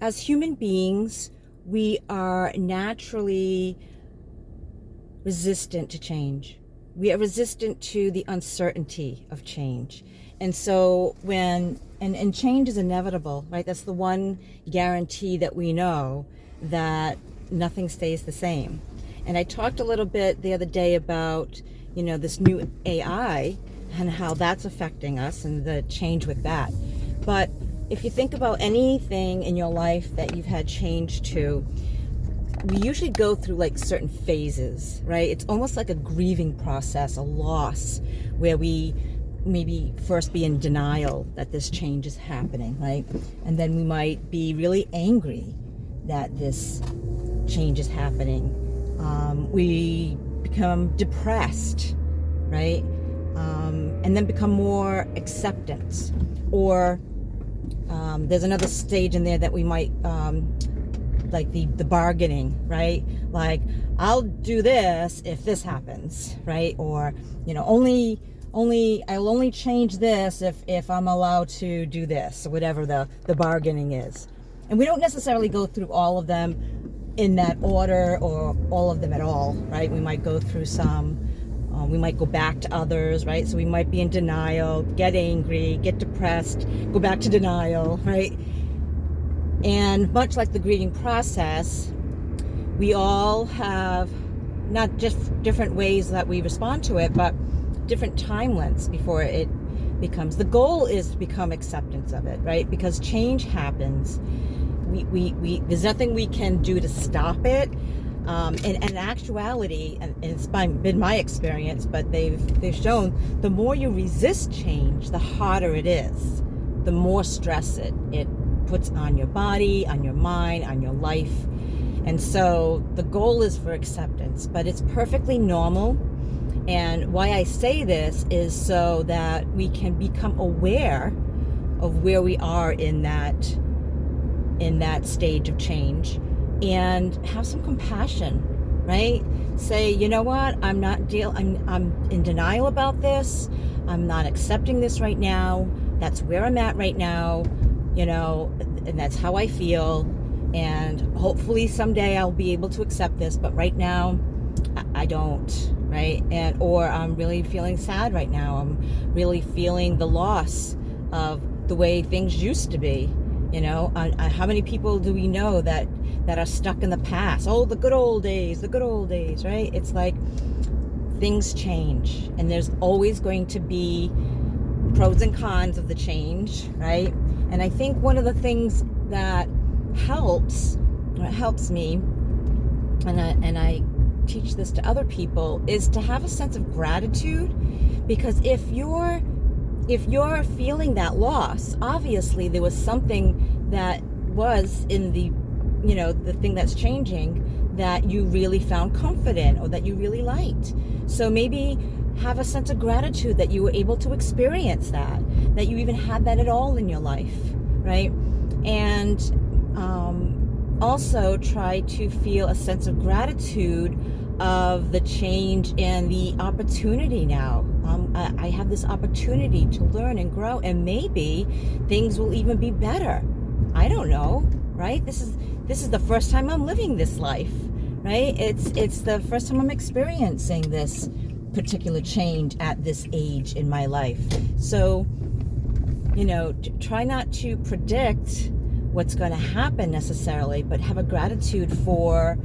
as human beings, we are naturally resistant to change. We are resistant to the uncertainty of change. And so and change is inevitable, right? That's the one guarantee that we know, that nothing stays the same. And I talked a little bit the other day about, this new AI and how that's affecting us and the change with that. But if you think about anything in your life that you've had change to, we usually go through like certain phases, right? It's almost like a grieving process, a loss, where we maybe first be in denial that this change is happening, right? And then we might be really angry that this change is happening. We become depressed, right? And then become more acceptance. Or there's another stage in there that we might like the bargaining, right? Like, I'll do this if this happens, right? Or I'll only change this if I'm allowed to do this, or whatever the bargaining is. And we don't necessarily go through all of them in that order, or all of them at all, right? We might go through some, we might go back to others, right? So we might be in denial, get angry, get depressed, go back to denial, right? And much like the grieving process, we all have not just different ways that we respond to it, but different time lengths before it becomes. The goal is to become acceptance of it, right? Because change happens. We there's nothing we can do to stop it. And in actuality, and it's been my experience, but they've shown the more you resist change, the harder it is, the more stress it puts on your body, on your mind, on your life. And so the goal is for acceptance, but it's perfectly normal. And why I say this is so that we can become aware of where we are in that stage of change, and have some compassion, right? Say, you know what, I'm in denial about this. I'm not accepting this right now. That's where I'm at right now, and that's how I feel. And hopefully someday I'll be able to accept this, but right now I don't, right? Or I'm really feeling sad right now. I'm really feeling the loss of the way things used to be. How many people do we know that are stuck in the past? Oh, the good old days, right? It's like things change, and there's always going to be pros and cons of the change, right? And I think one of the things that helps me, and I teach this to other people, is to have a sense of gratitude. Because if you're feeling that loss, obviously there was something that was in the thing that's changing that you really found comfort in, or that you really liked. So maybe have a sense of gratitude that you were able to experience that you even had that at all in your life, right? And also try to feel a sense of gratitude of the change and the opportunity now. I have this opportunity to learn and grow, and maybe things will even be better. I don't know, right? This is the first time I'm living this life, right? It's the first time I'm experiencing this particular change at this age in my life. So, try not to predict what's going to happen necessarily, but have a gratitude for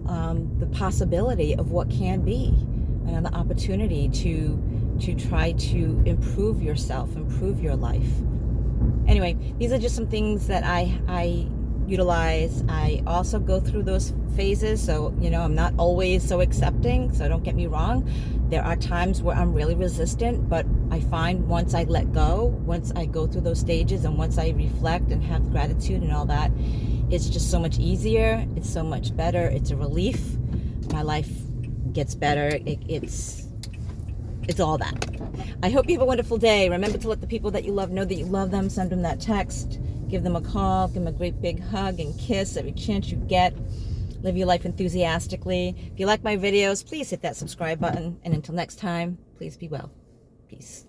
the possibility of what can be, and the opportunity to try to improve yourself, improve your life. Anyway, these are just some things that I utilize. I also go through those phases, so I'm not always so accepting, so don't get me wrong. There are times where I'm really resistant, but I find once I let go, once I go through those stages, and once I reflect and have gratitude and all that, it's just so much easier. It's so much better. It's a relief. My life gets better. It's all that. I hope you have a wonderful day. Remember to let the people that you love know that you love them. Send them that text. Give them a call. Give them a great big hug and kiss every chance you get. Live your life enthusiastically. If you like my videos, please hit that subscribe button. And until next time, please be well. Peace.